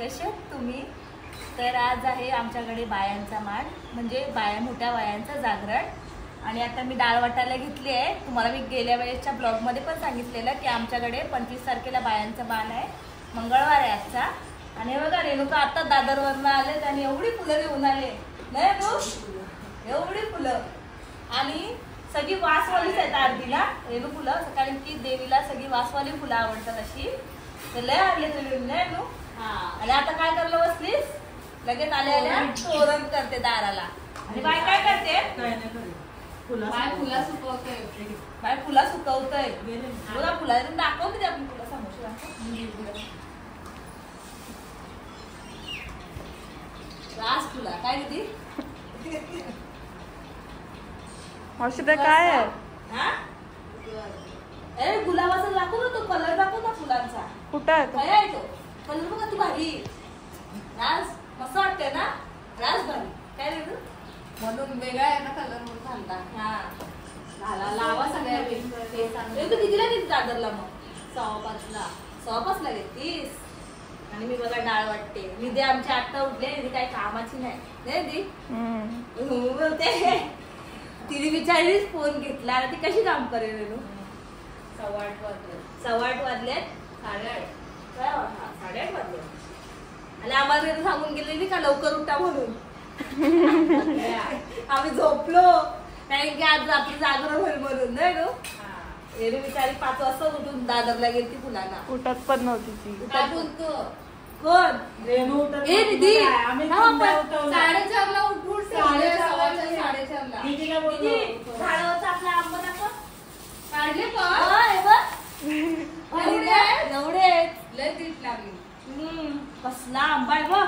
कसे आहात तुम्ही? तर आज आहे आमच्याकडे बायांचा मान, म्हणजे मोठ्या बायांचं जागरण. आणि आता मी डाळ वाटायला घेतली आहे. तुम्हाला मी गेल्या वेळेसच्या ब्लॉगमध्ये पण सांगितलेलं की आमच्याकडे 25 तारखेला बायांचा मान आहे, मंगळवार आहे आजचा. आणि बघा रेणुका आता दादरवरनं आलेत आणि एवढी फुलं घेऊन आले नाही तू, एवढी फुलं. आणि सगळी वासवालीच आहेत अर्धीला रेणू फुलं, कारण की देवीला सगळी वासवाली फुलं आवडतात अशी. तर लय आणले तुम्ही नाही नू. आणि आता काय करलं बसलीस, लगेच आल्या आल्या तोरण करते दाराला. आणि बाय काय करते, फुला सुकवतोय. बाय फुला सुकवतोय बघा, फुला दाखवते ते आपण फुलं समोर. रास फुला काय किती काय आहे? अरे गुलाबाचा दाखव ना, तो कलर दाखव ना फुलांचा. कुठं आहे तो? काय आहे तो कलर बघा, ती भारी रास मस्त वाटते ना. रास भारी काय रे तू, म्हणून वेगळा आहे ना कलर म्हणून घालता. हा लावा सगळ्या तू कितीला घेते दादरला मग? 5:15ला. 5:15ला घेतीस. आणि मी बघा डाळ वाटते. निधी आमची आत्ता उठले, निधी काही कामाची नाही दी. तिने विचारलीच फोन घेतला आणि ती कशी काम करेल रेणू. 8:15 वाजले. 8:15 वाजले. 8:30 वाजले. आणि आम्हाला रेणू सांगून गेलेली का लवकर उठा म्हणून. आम्ही झोपलो कारण की आज रात्री जागरण होईल म्हणून नाही नो. रेणू विचारी 5 वाजता उठून दादरला गेली ती फुलांना. उठत पण नव्हती ती. कोण रेणू ए निधी, आम्ही 4:30ला उठून 4:30ला झाडावरचा आपला आंबा दाखव. काढले एवढे लय तीट लागली. कसला आंबा आहे बघ.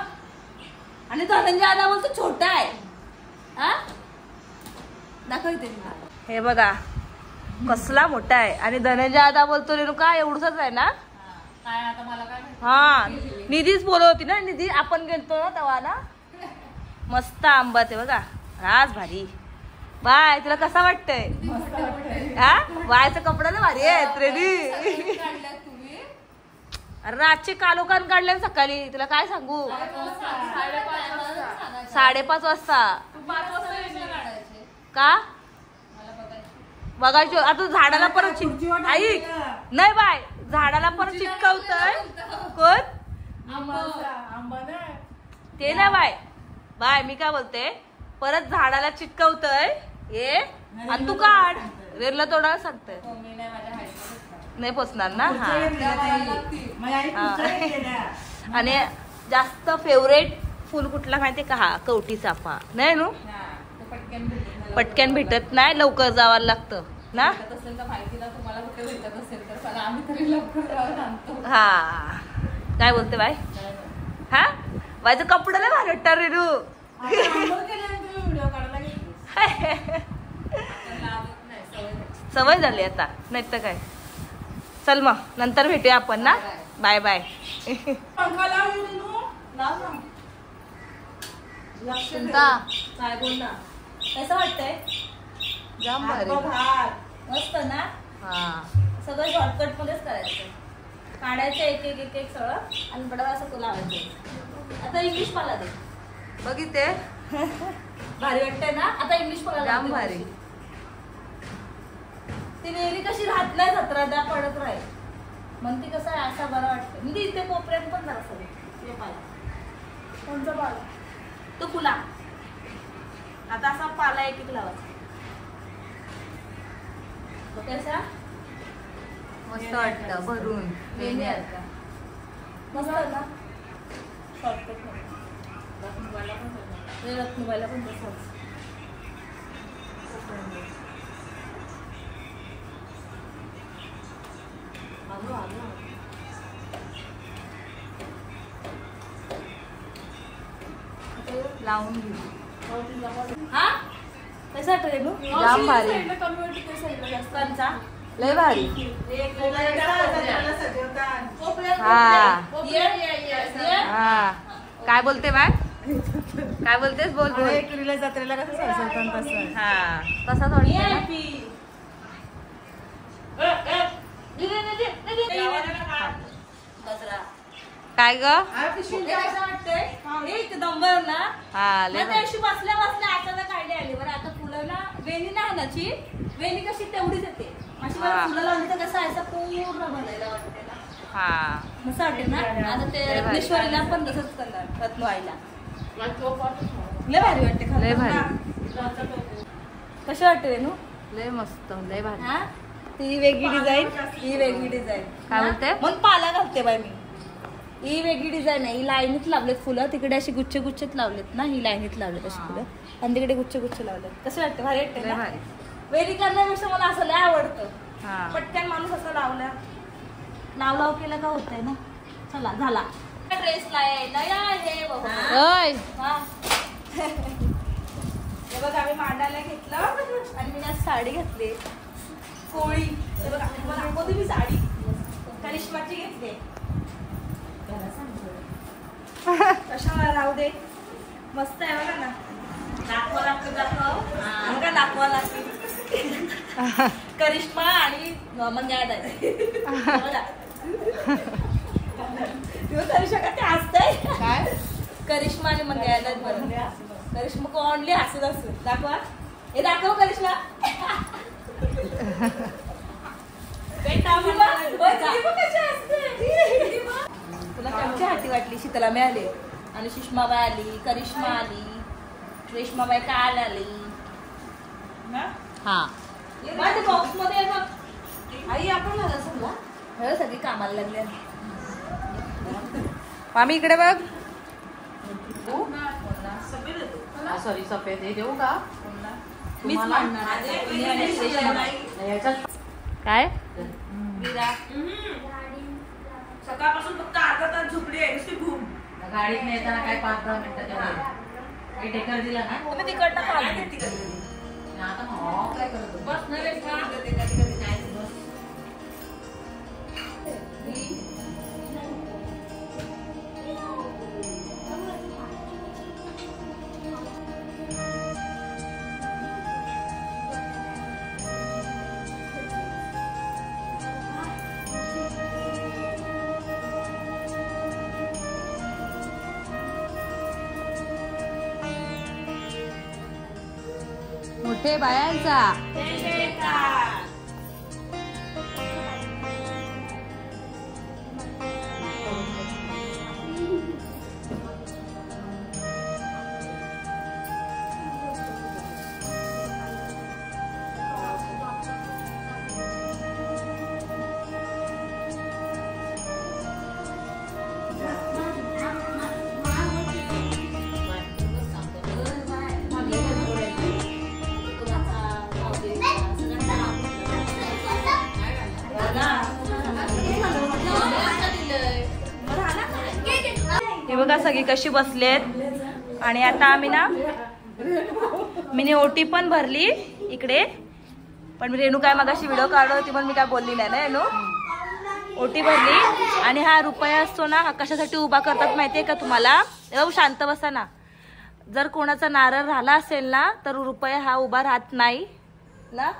आणि धनंजय आला बोलतो छोटा आहे. हा दाखवते हे बघा कसला मोठा आहे. आणि धनंजय आदा बोलतो रेणुका एवढंच आहे ना. काय आता मला काय हा निधीच बोलत होती ना, निधी आपण गेलतो ना तेव्हा ना. मस्त आंबा ते बघा, राज भारी. बाय तुला कसा वाटतंय? हा बायचा कपडा ना भारी आहे रेडी. अरे रातचे कालोखान काढले सकाळी, तुला काय सांगू. 5:30 वाजता का बघायचो. आता झाडाला परत ऐक नाही बाय, झाडाला परत चिटकवतय कोण ते ना बाय. बाय मी काय बोलते, परत झाडाला चिटकवतय ये आणि तू काढ. रेरला तोडायला सांगतय नाही पोचणार ना. आणि जास्त फेवरेट फुल कुठला माहितीये का? हा कवठी चाफा नाही नो. पटकन भेटत नाही, लवकर जावं लागतं ना. हा काय बोलते बाय. हा बायचं कपडा नाही भारी वाटतं रेणू. सवय झाली आता, नाही तर काय. चल मग नंतर भेटूया आपण ना. Bye bye. काय बोल ना, कसं वाटतंय? जाम भारी मस्त ना. हा सगळं शॉर्टकट मध्येच करायचं. काढायचं एक एक सगळं आणि बडा असं लावायचं. आता इंग्लिश मला दे बघितले भारी वाटतंय ना. आता इंग्लिश मला जाम भारी. ती नेहमी कशी राहत नाही, 17 पडत राहील म्हणते. कसं आहे असा बरं वाटतं. म्हणजे इथे कोपऱ्यात पण जरा सगळं पाला. कोणचा पाला तो फुला. आता असा पाला एक लावायचा. कसा मस्त वाटतं भरून. मस्त ना. शॉर्टकट रत्नबाईला पण तसंच. लावून घेऊ. हा कसा रेणू? जाम भारी. कंचा लय भारी. हा हा काय बोलते बाय, काय बोलतेस? बोल बोल. एकरीला जत्रेला कसं सरसवतात तसं. हा तसाच वाटतं. काय ग? दंबर ना हा लय मग त्या दिवशी बसल्या बसल्या आता काढली आली बरं. आता फुलं ना वेणी ना आणायची, वेणी कशी तेवढीच येते अशी हा. फुलं लावली तर कसं असं पूर्ण बनायला वाटते ना, हा मस्त वाटते ना. आता ते लय भारी. रत्नेश्वरीला पण तसंच करणार रत्नवाईला. लय भारी वाटते खायला. लय भारी. कशी वाटते रेनू? लय मस्त लय भारी. हा ती वेगळी डिझाईन, ही वेगळी डिझाईन. काय बोलते? म्हणून पाला घालते बाय मी. ही वेगळी डिझाईन आहे, ही लाईनीत लावलेत फुलं, तिकडे अशी गुच्छ गुच्छत लावलेत ना, ही लाईनीत लावलेत अशी फुलं आणि तिकडे गुच्छ गुच्छ लावलेत. कसं वाटतं? भारी वाटते लय ना. भारी. वेरी करण्यापेक्षा मला असं लय आवडतं. हा पटकन माणूस असं लावला नाव लाव केलं का होतंय ना. चला झाला ड्रेस लायला या हे बघा. ओय हा. हे बघ आम्ही मांडायला घेतलं आणि मी आज साडी घेतली कोळी. हे बघा तुम्हाला दाखवते मी साडी करिश्माची घेतली. कशाला राहू दे, मस्त आहे बघा ना. दाखवा लागतं दाखव का दाखवा लागते. करिश्मा आणि मंगळात आहे बघा. करिश्मा का ते हसतंय काय? करिश्मा आणि मंगळात बरं. करिश्मा कोणली हसत असू. दाखवा हे दाखव करिश्मा. तुला कोणची हाती वाटली? शीतला मिळाली आणि सुषमाबाई आली, करिश्मा आली, रेश्माबाई काल आली हा बॉक्स मध्ये आई आपण झालं सगळं सगळी कामाला लागली. मामी इकडे बघ. सॉरी सफेद हे देऊ का? मीच मांडणार आहे. मी आणि रेश्माबाई. काय? सकाळपासून फक्त अर्धा तास झोपली आहे नुसती घूम. गाडीत नेताना काय 5-10 मिनिटं टेकर दिला ना. तुम्ही तिकडनं खाली आता मग काय करत बस नाही मोठे बायांचा. हे बघा सगळी कशी बसलेत. आणि आता आम्ही ना मी ओटी पण भरली इकडे, पण रेणू काय मगाशी व्हिडिओ काढत होती पण मी काय बोलली नाही ना. रेणू ओटी भरली आणि हा रुपया असतो ना, हा कशासाठी उभा करतात माहितीये का तुम्हाला? बाबू शांत बसा ना. जर कोणाचा नारळ राहिला असेल ना तर रुपया हा उभा राहत नाही ना.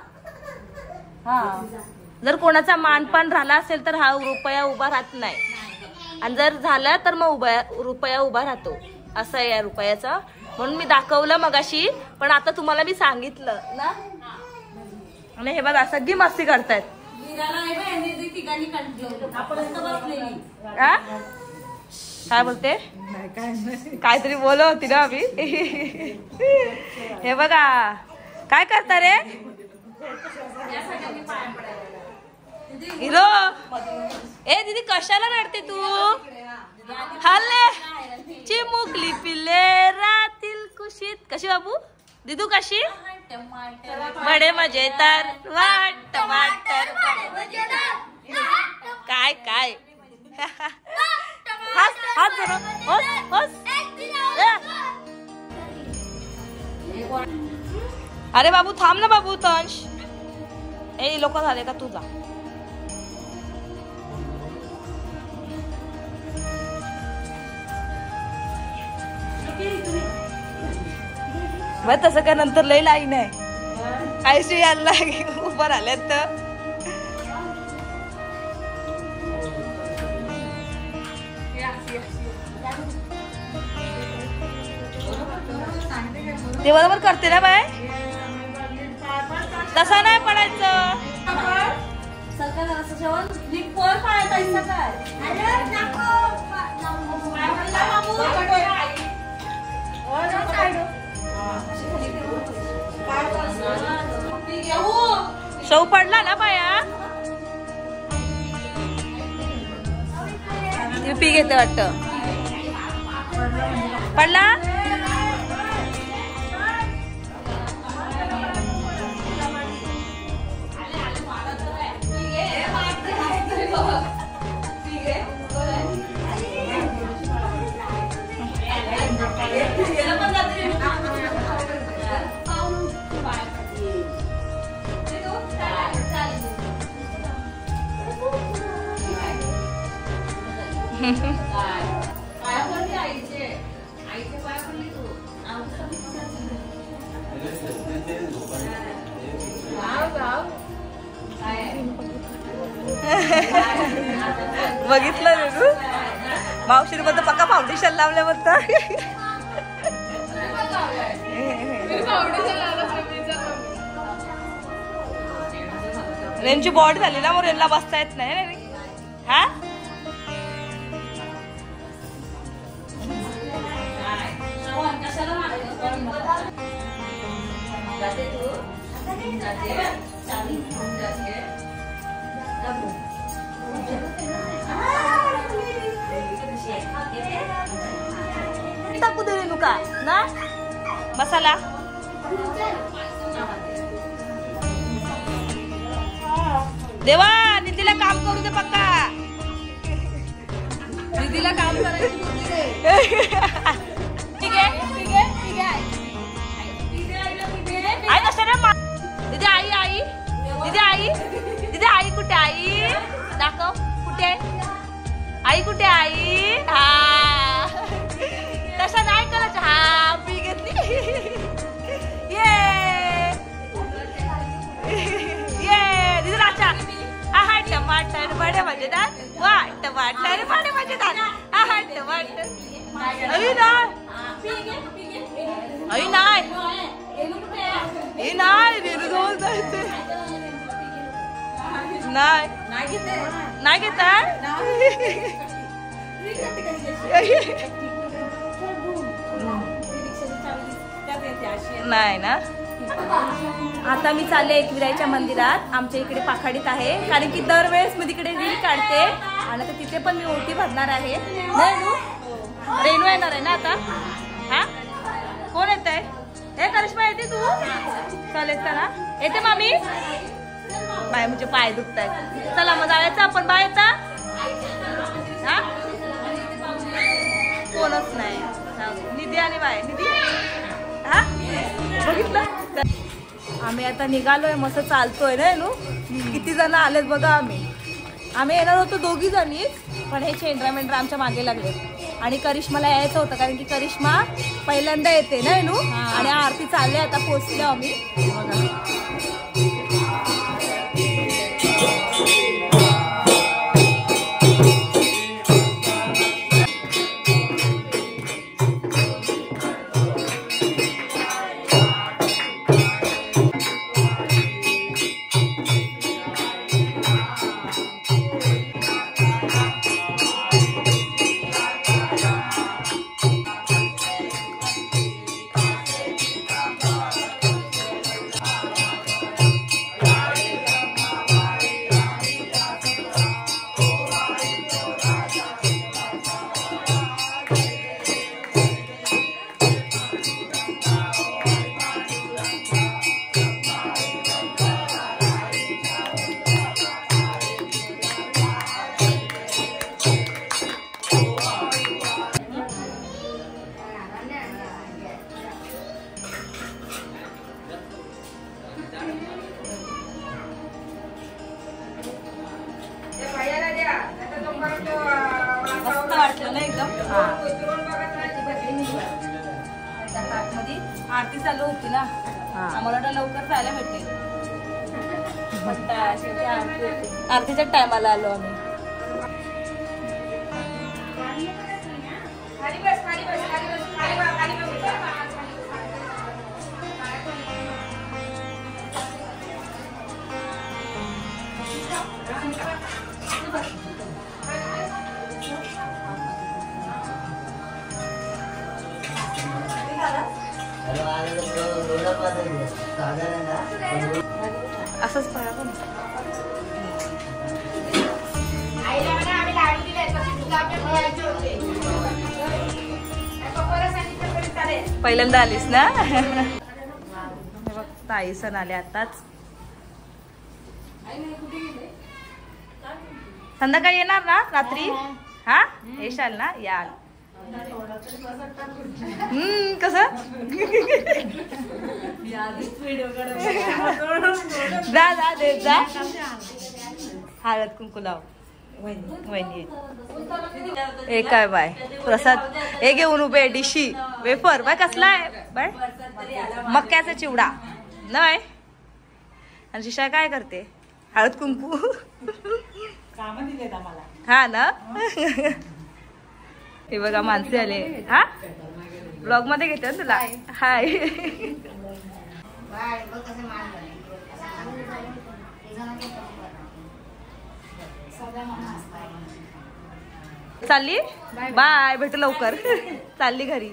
हा जर कोणाचा मानपान राहिला असेल तर हा रुपया उभा राहत नाही, आणि जर झाला तर मग रुपया उभा राहतो. असं आहे या रुपयाचं. म्हणून मी दाखवलं मगाशी, पण आता तुम्हाला मी सांगितलं ना. आणि हे बघा सगळी मस्ती करतायत. काय बोलते? काहीतरी बोलत होती ना आम्ही. हे बघा काय करता रे हिरो. ए दीदी कशाला रडते तू? हल्ले चिमुकली पिल्ले रातील कुशीत. कशी बाबू दिदू कशी? बडे मजेदार वाट टमाटर. काय काय हात जरा होस होस. अरे बाबू थांब ना बाबू. तंश ए लोक झाले का तुझा? तसं काय नंतर लई लाईन आहे. आयशी यायला उभं राहिल्यात तर ते बरोबर करते ना बाय, तसं नाही पडायचं. शव पडला ना बाया, पी घेते वाटत. पडला बघितलं रे तू, मावशीने बद्दल पक्का फाउंडेशन लावल्याबद्दल. रेनची बॉडी झाली ना, मग रेनला बसता येत नाही रे. हा टाकू दे रेणुका ना मसाला. देवा निधीला काम करू दे पक्का, निधीला काम करायचं. ठीक आहे ठीक आहे ठीक आहे. आई कशा दीदी, आई आई दीदी, आई दीदी, आई कुठे, आई दाखव कुठे आहे, आई कुठे, आई. हा तसं नाही करायचं. हा पी घेतली. ये ये दीदी राचा. हा टमाटर बडे मजेदार, वा टमाटर बडे मजेदार. हा टमाटर. अरे नाही, अरे नाही, हे नाही रेणू जवळ जायचे. नाही नाही घेत नाही ना. आता मी चालले एकविराईच्या मंदिरात, आमच्या इकडे पाखाडीत आहे, कारण की दरवेळेस मी तिकडे रील काढते आणि आता तिथे पण मी ओटी भरणार आहे. रेणू येणार आहे ना आता. हा कोण येत आहे? हे करिश्मा येते तू? चालेल चला, येते मामी. बाय म्हणजे पाय दुखत आहेत. चला मग जायचं आपण. बाय येता. हा कोणच नाही. निधी आणि बाय निधी. हा बघितलं. आम्ही आता निघालोय, मस्त चालतोय ना नू. किती जण आलेत बघा. आम्ही येणार होतो 2 जणीच, पण हे चेंड्रा मेंढरा आमच्या मागे लागले. आणि करिश्माला यायचं होतं, कारण की करिश्मा पहिल्यांदा येते ना नू. आणि आरती चालले, आता पोहोचलो आम्ही. मस्त वाटलं ना एकदम. आरती चालू होती ना, आम्हाला लवकर जायला भेटते. आरतीच्या टायमाला आलो आम्ही. असंच पडा पण पहिल्यांदा आलीस ना. ताई सण आले आताच. संध्याकाळी येणार ना रात्री. हा येशाल ना. याल कसं जा जा दे जा. हळद कुंकू लाव. वहिनी हे काय बाय प्रसाद हे घेऊन उभे. डिशी वेफर बाय कसला आहे बाय. मक्याचा चिवडा नाही. आणि शिशा काय करते. हळद कुंकू हा ना. हे बघा माणसे आले. हा ब्लॉग मध्ये घेते ना तुला. हाय चालली. बाय भेटू लवकर. चालली घरी.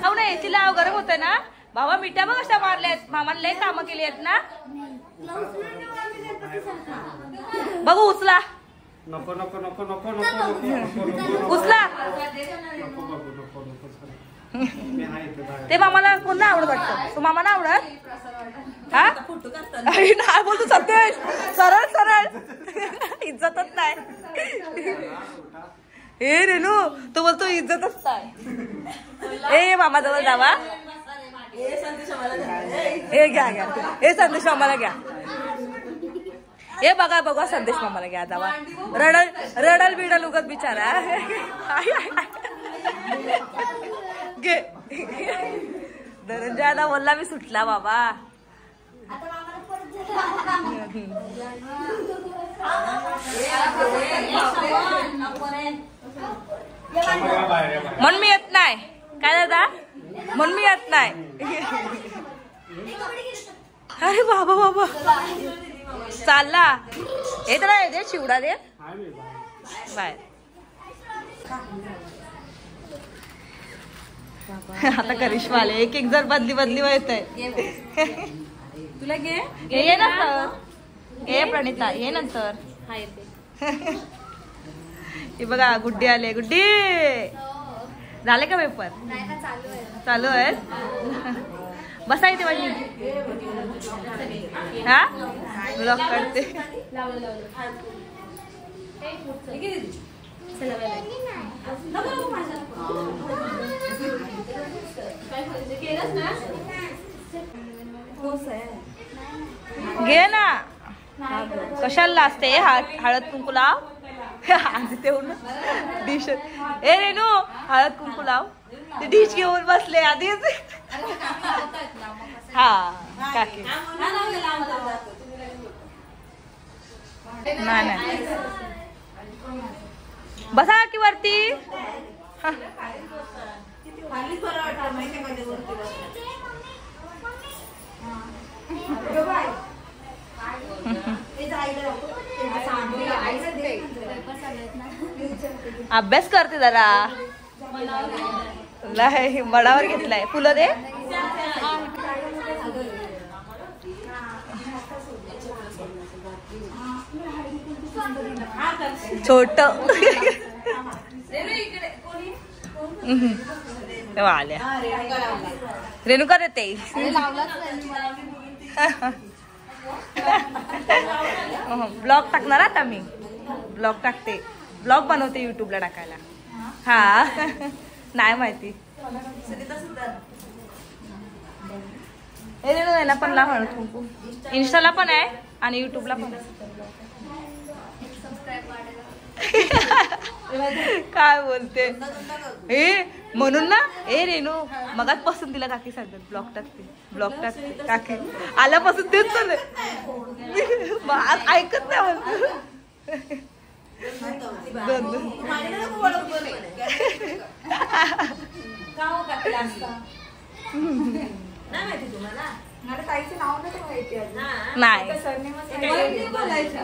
हो नाही तिला गरम होत ना. बाबा मिठ्या बघ कशा मारल्यात. मामाने लय कामं केली आहेत ना. बघू उचला. नको नको नको नको नको उचला. ते मामाला कोण नाही आवडत वाटतं. तो मामा नाही आवडत. हा नाही बोलतो सतेज. सरळ सरळ इज्जतच नाही. हे रेनू तो बोलतो इज्जतच नाही. ए मामा जवळ जावा. हे घ्या घ्या. हे संदेश मामाला घ्या. हे बघा बघा संदेश मामाला घ्या जावा. रडल रडल बिडल उगत बिचारा. घे धनंजयाला बोलला मी सुटला बाबा. म्हणून मी येत नाही. काय दादा म्हणून मी येत नाही. अरे बाबा बाबा चालला. हे तर दे चिवडा दे. बाय. आता करिश्मा आले. एक एक जर बदली बदली येत आहे. तुला घे. ये नंतर. ये प्रणिता ये नंतर. हे बघा गुड्डी आले. गुड्डी झाले का पेपर. चालू आहे. बसा इथे माझी. हा ब्लॉग काढते. घे ना. कशाला असते हळद कुंकू लाव. डिश. ए रेनू हळद कुंकू लाव. ते डिश घेऊन बसले आधीच. हा काकी नाही नाही बसा की वरती. अभ्यास करते जरा. नाही मनावर घेतलाय. फुलं दे. छोट आल्या. रेणुका देते. ब्लॉग टाकणार आता मी. ब्लॉग टाकते. ब्लॉग बनवते युट्यूबला टाकायला. हा नाही माहिती. हे रेणू याला पण लाव हळद कुंकू. इन्स्टाला पण आहे आणि युट्यूबला पण आहे. काय बोलते हे म्हणून ना. ए रेणू मगाचपासून तिला काकी सांगतात ब्लॉग टाकते ब्लॉग टाकते. काकी आल्यापासून तेच चालू. ऐकत नाही नाही.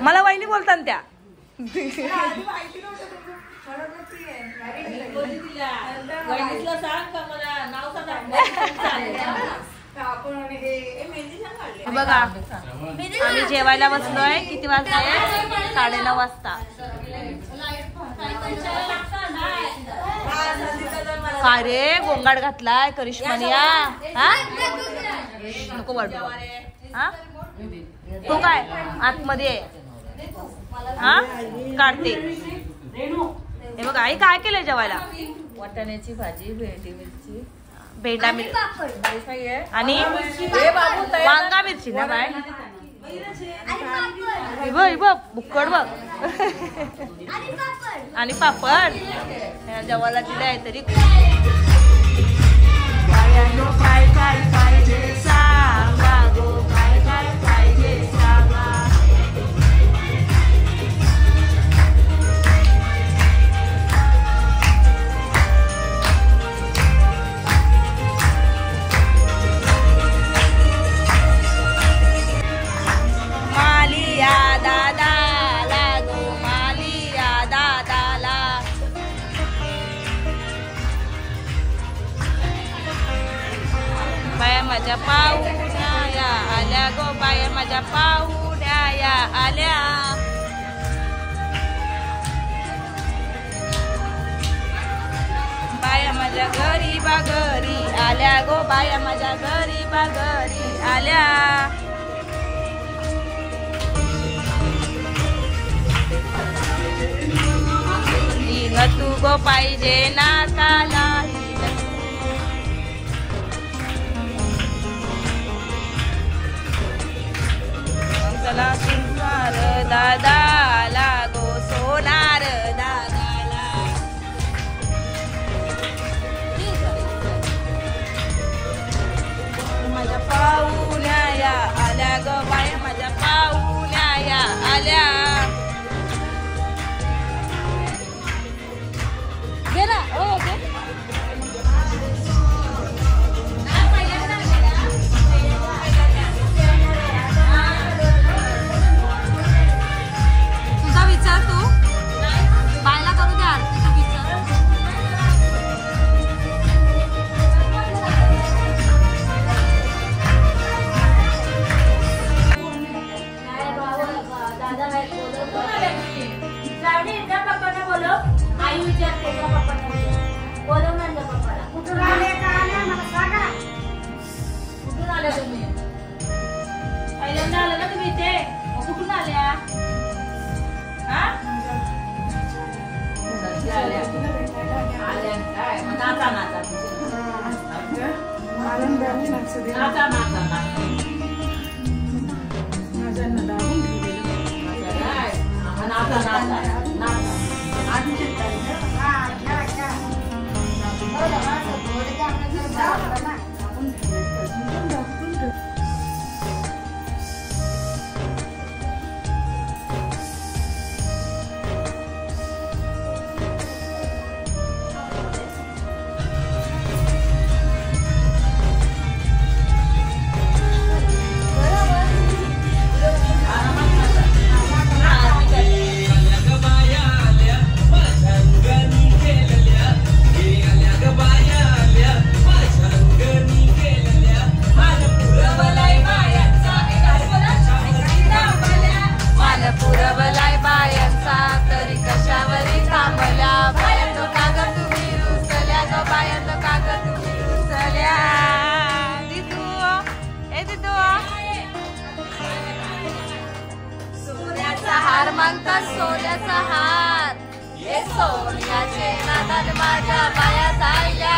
मला वहिनी बोलतात त्या. हे बघा आम्ही जेवायला बसलोय. किती वाजता? 9:30 वाजता. काय रे गोंगाट घातलाय करिश्मानिया? हा नको वाटू. हा तो काय आतमध्ये हा काढते. हे बघा आई काय केलंय जेवायला? वाटाण्याची भाजी, भेंडी मिरची, भेंडा मिरची आणि वांगा मिरची ना बाय. बुक्कड बघ आणि पापड जेवायला दिलाय तरी. काय काय पाहिजे सांगा गो, काय काय पाहिजे सांगा. मालिया दादाला गो, मालिया दादाला. बाया माझ्या पाहुण्या आल्या गो, बाया माझ्या पाहुण्या आल्या. बाया माझ्या गरीबा घरी आल्या गो, बाया माझ्या गरीबा घरी आल्या. तू गो पाहिजे नाकाला चला सोनार दादाला गो, सोनार दादाला. माझ्या पाहुण्या आल्या ग, बाया माझ्या पाहुण्या आल्या. तुझा विचार तू बायला करू दे आरती. तू विचार. आई विचारते का पप्पांना? बोलव ना पप्पाला. कुठून आले का आले मला सांगा. कुठून आले तुम्ही? पहिल्यांदा आले ना तुम्ही इथे. कुठून आल्या? हा आल्या काय? नाचा नाचा नाचा नाचा. हार मागतात सोन्याचा हार. हे सोन्याचे नादात माझ्या बाया जायल्या.